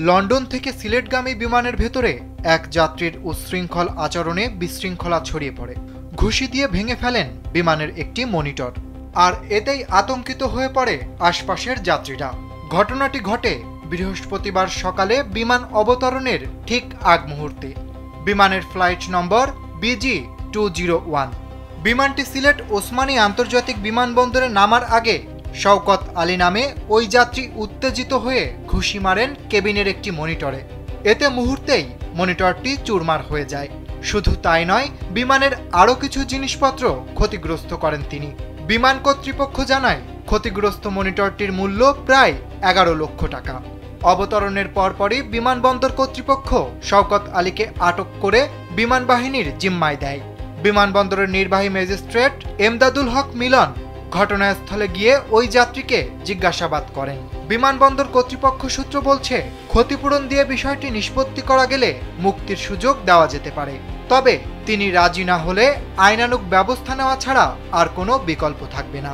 London থেকে সিলেটগামী বিমানের ভেতরে এক যাত্রীর উচ্ছৃঙ্খল আচরণে বিশৃঙ্খলা ছড়িয়ে পড়ে। ঘুষি দিয়ে ভেঙে ফেলেন বিমানের একটি মনিটর। আর এতেই আতঙ্কিত হয়ে পড়ে আশপাশের যাত্রীরা। ঘটনাটি ঘটে বৃহস্পতিবার সকালে বিমান অবতরণের ঠিক আগ মুহূর্তে। বিমানের ফ্লাইট নম্বর BG-201। বিমানটি সিলেট ওসমানী আন্তর্জাতিক বিমানবন্দরে নামার আগে শওকত আলী নামে ওই যাত্রী উত্তেজিত হয়ে ঘুষি মারেন কেবিনের একটি মনিটরে। এতে মুহূর্তেই মনিটরটি চুরমার হয়ে যায়। শুধু তাই নয়, বিমানের আরও কিছু জিনিসপত্র ক্ষতিগ্রস্ত করেন তিনি। বিমান কর্তৃপক্ষ জানায়, ক্ষতিগ্রস্ত মনিটরটির মূল্য প্রায় 11 লক্ষ টাকা। অবতরণের পরপরই বিমানবন্দর কর্তৃপক্ষ শওকত আলীকে আটক করে বিমান বাহিনীর জিম্মায় দেয়। বিমানবন্দরের নির্বাহী ম্যাজিস্ট্রেট এমদাদুল হক মিলন ঘটনাস্থলে গিয়ে ওই যাত্রীকে জিজ্ঞাসাবাদ করেন। বিমানবন্দর কর্তৃপক্ষ সূত্র বলছে, ক্ষতিপূরণ দিয়ে বিষয়টি নিষ্পত্তি করা গেলে মুক্তির সুযোগ দেওয়া যেতে পারে। তবে তিনি রাজি না হলে আইনানুগ ব্যবস্থা নেওয়া ছাড়া আর কোনো বিকল্প থাকবে না।